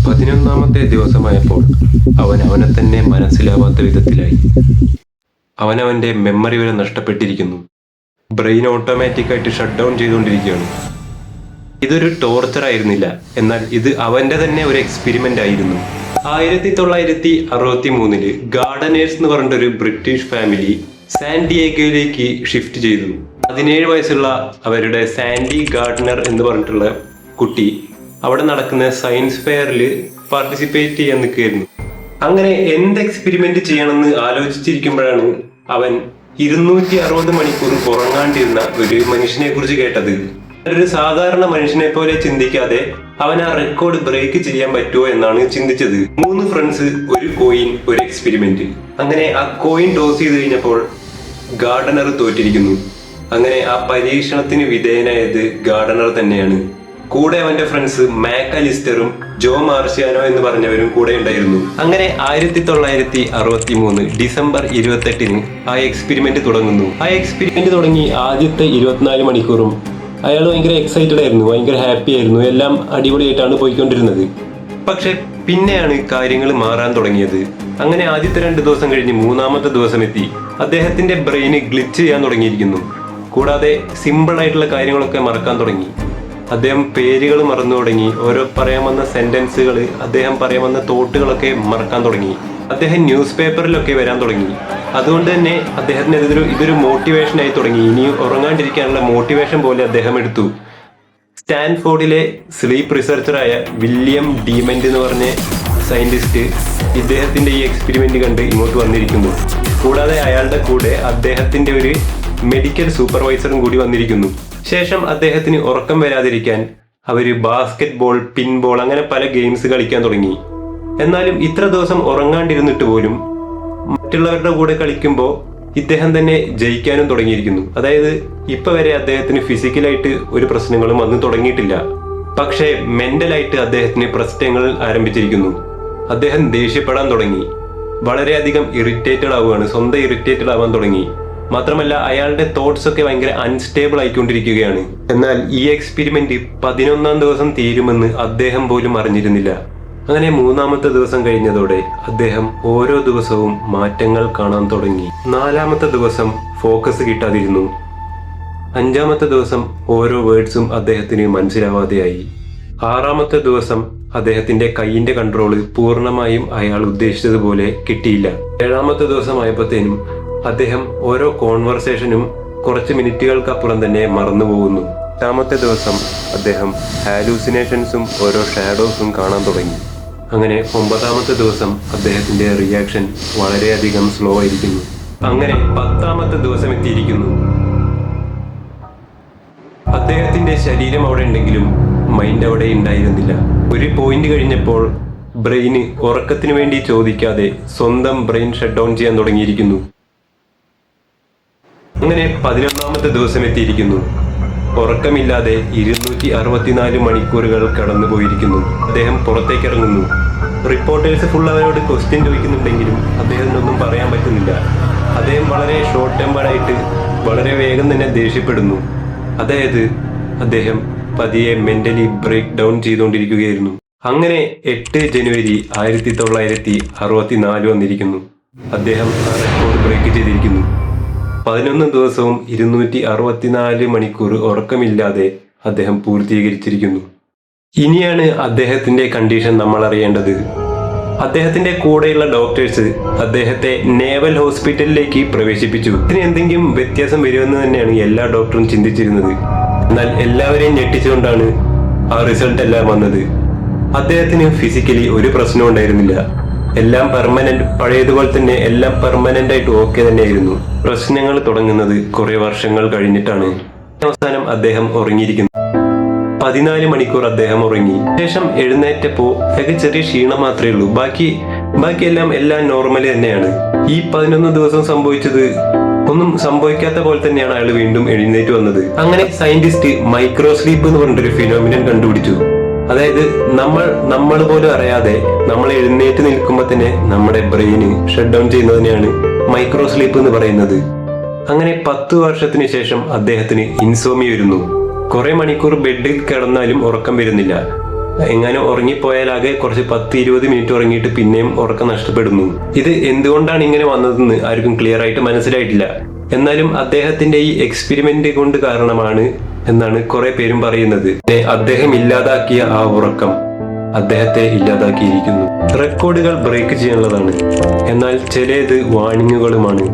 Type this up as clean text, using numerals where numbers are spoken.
11-ാമത്തെ ദിവസമായപ്പോൾ അവനെ തന്നെ മനസ്സിലാവാത്ത വിധത്തിലായി. അവൻ്റെ മെമ്മറി വരെ നഷ്ടപ്പെട്ടിരിക്കുന്നു. ബ്രെയിൻ ഓട്ടോമാറ്റിക്കായിട്ട് ഷട്ട് ഡൗൺ ചെയ്തുകൊണ്ടിരിക്കുകയാണ്. ഇതൊരു ടോർച്ചർ ആയിരുന്നില്ല, എന്നാൽ ഇത് അവൻ്റെ തന്നെ ഒരു എക്സ്പെരിമെൻ്റ് ആയിരുന്നു. 1963 ഗാർഡനേഴ്സ് എന്ന് പറഞ്ഞിട്ടൊരു ബ്രിട്ടീഷ് ഫാമിലി സാൻ ഡിയേഗോയിലേക്ക് ഷിഫ്റ്റ് ചെയ്തു. 17 വയസ്സുള്ള അവരുടെ സാൻഡി ഗാർഡനർ എന്ന് പറഞ്ഞിട്ടുള്ള കുട്ടി അവിടെ നടക്കുന്ന സയൻസ് ഫെയറിൽ പാർട്ടിസിപ്പേറ്റ് ചെയ്യാൻ നിൽക്കുകയായിരുന്നു. അങ്ങനെ എന്ത് എക്സ്പെരിമെന്റ് ചെയ്യണമെന്ന് ആലോചിച്ചിരിക്കുമ്പോഴാണ് അവൻ 260 മണിക്കൂർ ഉറങ്ങാണ്ടിരുന്ന ഒരു മനുഷ്യനെ കുറിച്ച് കേട്ടത്. ഒരു സാധാരണ മനുഷ്യനെ പോലെ ചിന്തിക്കാതെ അവൻ ആ റെക്കോർഡ് ബ്രേക്ക് ചെയ്യാൻ പറ്റുമോ എന്നാണ് ചിന്തിച്ചത്. 3 ഫ്രണ്ട്സ്, ഒരു കോയിൻ, ഒരു എക്സ്പെരിമെന്റ്. അങ്ങനെ ആ കോയിൻ ടോസ് ചെയ്ത് കഴിഞ്ഞപ്പോൾ ഗാർഡനർ തോറ്റിരിക്കുന്നു. അങ്ങനെ ആ പരീക്ഷണത്തിന് വിധേയനായത് ഗാർഡനർ തന്നെയാണ്. കൂടെ അവന്റെ ഫ്രണ്ട്സ് മാക് അലിസ്റ്ററും ജോ മാർഷ്യാനോ എന്ന് പറഞ്ഞവരും കൂടെ ഉണ്ടായിരുന്നു. അങ്ങനെ 1963 ഡിസംബർ 28 ആ എക്സ്പെരിമെന്റ് തുടങ്ങുന്നു. ആ എക്സ്പെരിമെന്റ് തുടങ്ങി ആദ്യത്തെ 24 മണിക്കൂറും അയാൾ ഭയങ്കര എക്സൈറ്റഡ് ആയിരുന്നു, ഭയങ്കര ഹാപ്പി ആയിരുന്നു, എല്ലാം അടിപൊളിയായിട്ടാണ് പോയിക്കൊണ്ടിരുന്നത്. പക്ഷെ പിന്നെയാണ് കാര്യങ്ങൾ മാറാൻ തുടങ്ങിയത്. അങ്ങനെ ആദ്യത്തെ 2 ദിവസം കഴിഞ്ഞ് 3-ാമത്തെ ദിവസം എത്തി. അദ്ദേഹത്തിന്റെ ബ്രെയിന് ഗ്ലിച്ച് ചെയ്യാൻ തുടങ്ങിയിരിക്കുന്നു. കൂടാതെ സിമ്പിൾ ആയിട്ടുള്ള കാര്യങ്ങളൊക്കെ മറക്കാൻ തുടങ്ങി. അദ്ദേഹം പേരുകൾ മറന്നു തുടങ്ങി. ഓരോ പറയാൻ വന്ന സെന്റൻസുകൾ, അദ്ദേഹം പറയാൻ വന്ന തോട്ടുകളൊക്കെ മറക്കാൻ തുടങ്ങി. അദ്ദേഹം ന്യൂസ് പേപ്പറിലൊക്കെ വരാൻ തുടങ്ങി. അതുകൊണ്ട് തന്നെ അദ്ദേഹത്തിന് ഇതൊരു മോട്ടിവേഷൻ ആയി തുടങ്ങി. ഇനി ഉറങ്ങാണ്ടിരിക്കാനുള്ള മോട്ടിവേഷൻ പോലെ അദ്ദേഹം എടുത്തു. സ്റ്റാൻഫോർഡിലെ സ്ലീപ്പ് റിസർച്ചറായ വില്യം ഡീമൻഡ് എന്ന് പറഞ്ഞ സയന്റിസ്റ്റ് ഇദ്ദേഹത്തിന്റെ ഈ എക്സ്പെരിമെന്റ് കണ്ട് ഇങ്ങോട്ട് വന്നിരിക്കുന്നു. കൂടാതെ അയാളുടെ കൂടെ അദ്ദേഹത്തിന്റെ ഒരു മെഡിക്കൽ സൂപ്പർവൈസറും കൂടി വന്നിരിക്കുന്നു. ശേഷം അദ്ദേഹത്തിന് ഉറക്കം വരാതിരിക്കാൻ അവര് ബാസ്കറ്റ് ബോൾ, പിൻബോൾ, അങ്ങനെ പല ഗെയിംസ് കളിക്കാൻ തുടങ്ങി. എന്നാലും ഇത്ര ദിവസം ഉറങ്ങാണ്ടിരുന്നിട്ട് പോലും മറ്റുള്ളവരുടെ കൂടെ കളിക്കുമ്പോൾ ഇദ്ദേഹം തന്നെ ജയിക്കാനും തുടങ്ങിയിരിക്കുന്നു. അതായത് ഇപ്പൊ വരെ അദ്ദേഹത്തിന് ഫിസിക്കലായിട്ട് ഒരു പ്രശ്നങ്ങളും വന്നു തുടങ്ങിയിട്ടില്ല. പക്ഷേ മെന്റലായിട്ട് അദ്ദേഹത്തിന് പ്രശ്നങ്ങൾ ആരംഭിച്ചിരിക്കുന്നു. അദ്ദേഹം ദേഷ്യപ്പെടാൻ തുടങ്ങി, വളരെയധികം ഇറിറ്റേറ്റഡ് ആവുകയാണ്, സ്വന്തം ഇറിറ്റേറ്റഡ് ആവാൻ തുടങ്ങി. മാത്രമല്ല അയാളുടെ തോട്ട്സ് ഒക്കെ ഭയങ്കര അൺസ്റ്റേബിൾ ആയിക്കൊണ്ടിരിക്കുകയാണ്. എന്നാൽ ഈ എക്സ്പെരിമെന്റ് 11-ാം ദിവസം തീരുമെന്ന് അദ്ദേഹം പോലും അറിഞ്ഞിരുന്നില്ല. അങ്ങനെ 3-ാമത്തെ ദിവസം കഴിഞ്ഞതോടെ അദ്ദേഹം ഓരോ ദിവസവും മാറ്റങ്ങൾ കാണാൻ തുടങ്ങി. 4-ാമത്തെ ദിവസം ഫോക്കസ് കിട്ടാതിരുന്നു. 5-ാമത്തെ ദിവസം ഓരോ വേർഡ്സും അദ്ദേഹത്തിന് മനസ്സിലാവാതെയായി. 6-ാമത്തെ ദിവസം അദ്ദേഹത്തിന്റെ കൈയിന്റെ കൺട്രോള് പൂർണ്ണമായും അയാൾ ഉദ്ദേശിച്ചതുപോലെ കിട്ടിയില്ല. 7-ാമത്തെ ദിവസമായപ്പോഴത്തേനും അദ്ദേഹം ഓരോ കോൺവെർസേഷനും കുറച്ച് മിനിറ്റുകൾക്കപ്പുറം തന്നെ മറന്നുപോകുന്നു. 8-ാമത്തെ ദിവസം അദ്ദേഹം ഹാലൂസിനേഷൻസും ഓരോ ഷാഡോസും കാണാൻ തുടങ്ങി. അങ്ങനെ 9-ാമത്തെ ദിവസം അദ്ദേഹത്തിന്റെ റിയാക്ഷൻ വളരെയധികം സ്ലോ ആയിരിക്കുന്നു. അങ്ങനെ 10-ാമത്തെ ദിവസം എത്തിയിരിക്കുന്നു. അദ്ദേഹത്തിന്റെ ശരീരം അവിടെ ഉണ്ടെങ്കിലും മൈൻഡ് അവിടെ ഉണ്ടായിരുന്നില്ല. ഒരു പോയിന്റ് കഴിഞ്ഞപ്പോൾ ബ്രെയിന് ഉറക്കത്തിന് വേണ്ടി ചോദിക്കാതെ സ്വന്തം ബ്രെയിൻ ഷട്ട് ഡൗൺ ചെയ്യാൻ തുടങ്ങിയിരിക്കുന്നു. അങ്ങനെ 11-ാമത്തെ ദിവസം എത്തിയിരിക്കുന്നു. ഉറക്കമില്ലാതെ 264 മണിക്കൂറുകൾ കടന്നുപോയിരിക്കുന്നു. അദ്ദേഹം പുറത്തേക്ക് ഇറങ്ങുന്നു. റിപ്പോർട്ടേഴ്സ് ഫുൾ അവരോട് ക്വസ്റ്റ്യൻ ചോദിക്കുന്നുണ്ടെങ്കിലും അദ്ദേഹത്തിനൊന്നും പറയാൻ പറ്റുന്നില്ല. അദ്ദേഹം വളരെ ഷോർട്ട് ടെമ്പറായിട്ട് വളരെ വേഗം തന്നെ ദേഷ്യപ്പെടുന്നു. അതായത് അദ്ദേഹം പതിയെ മെന്റലി ബ്രേക്ക് ഡൗൺ ചെയ്തുകൊണ്ടിരിക്കുകയായിരുന്നു. അങ്ങനെ 8 ജനുവരി 1964 വന്നിരിക്കുന്നു. അദ്ദേഹം ആ റെക്കോർഡ് ബ്രേക്ക് ചെയ്തിരിക്കുന്നു. 11 ദിവസവും 264 മണിക്കൂർ ഉറക്കമില്ലാതെ അദ്ദേഹം പൂർത്തീകരിച്ചിരിക്കുന്നു. ഇനിയാണ് അദ്ദേഹത്തിന്റെ കണ്ടീഷൻ നമ്മൾ അറിയേണ്ടത്. അദ്ദേഹത്തിന്റെ കൂടെയുള്ള ഡോക്ടേഴ്സ് അദ്ദേഹത്തെ നേവൽ ഹോസ്പിറ്റലിലേക്ക് പ്രവേശിപ്പിച്ചു. ഇതിന് എന്തെങ്കിലും വ്യത്യാസം വരുമെന്ന് തന്നെയാണ് എല്ലാ ഡോക്ടറും ചിന്തിച്ചിരുന്നത്. എന്നാൽ എല്ലാവരെയും ഞെട്ടിച്ചുകൊണ്ടാണ് ആ റിസൾട്ട് എല്ലാം വന്നത്. അദ്ദേഹത്തിന് ഫിസിക്കലി ഒരു പ്രശ്നവും ഉണ്ടായിരുന്നില്ല. എല്ലാം പെർമനന്റ്, പഴയതുപോലെ തന്നെ എല്ലാം പെർമനന്റ് ആയിട്ട് ഓക്കെ തന്നെയായിരുന്നു. പ്രശ്നങ്ങൾ തുടങ്ങുന്നത് കുറെ വർഷങ്ങൾ കഴിഞ്ഞിട്ടാണ്. അവസാനം അദ്ദേഹം ഉറങ്ങിയിരിക്കുന്നു. 14 മണിക്കൂർ അദ്ദേഹം ഉറങ്ങി. ശേഷം എഴുന്നേറ്റപ്പോ ചെറിയ ക്ഷീണം മാത്രമേ ഉള്ളൂ. ബാക്കിയെല്ലാം നോർമലി തന്നെയാണ്. ഈ 11 ദിവസം സംഭവിച്ചത് ഒന്നും സംഭവിക്കാത്ത പോലെ തന്നെയാണ് അയാൾ വീണ്ടും എഴുന്നേറ്റ് വന്നത്. അങ്ങനെ സയന്റിസ്റ്റ് മൈക്രോ സ്ലീപ്പ് എന്ന് പറഞ്ഞിട്ടൊരു ഫിനോമിനൻ കണ്ടുപിടിച്ചു. അതായത് നമ്മൾ പോലും അറിയാതെ നമ്മൾ എഴുന്നേറ്റ് നിൽക്കുമ്പോൾ തന്നെ നമ്മുടെ ബ്രെയിന് ഷട്ട് ഡൗൺ ചെയ്യുന്നതിനെയാണ് മൈക്രോ സ്ലീപ്പ് എന്ന് പറയുന്നത്. അങ്ങനെ 10 വർഷത്തിന് ശേഷം അദ്ദേഹത്തിന് ഇൻസോമിയ വരുന്നു. കുറെ മണിക്കൂർ ബെഡിൽ കിടന്നാലും ഉറക്കം വരുന്നില്ല. എങ്ങാനും ഉറങ്ങിപ്പോയാലാകെ കുറച്ച് 10-20 മിനിറ്റ് ഉറങ്ങിയിട്ട് പിന്നെയും ഉറക്കം നഷ്ടപ്പെടുന്നു. ഇത് എന്തുകൊണ്ടാണ് ഇങ്ങനെ വന്നതെന്ന് ആർക്കും ക്ലിയർ ആയിട്ട് മനസ്സിലായിട്ടില്ല. എന്നാലും അദ്ദേഹത്തിന്റെ ഈ എക്സ്പെരിമെന്റ് കൊണ്ട് കാരണമാണ് എന്നാണ് കുറെ പേരും പറയുന്നത്. അദ്ദേഹം ഇല്ലാതാക്കിയ ആ ഉറക്കം അദ്ദേഹത്തെ ഇല്ലാതാക്കിയിരിക്കുന്നു. റെക്കോർഡുകൾ ബ്രേക്ക് ചെയ്യാനുള്ളതാണ്, എന്നാൽ ചിലത് വാണിങ്ങുകളുമാണ്.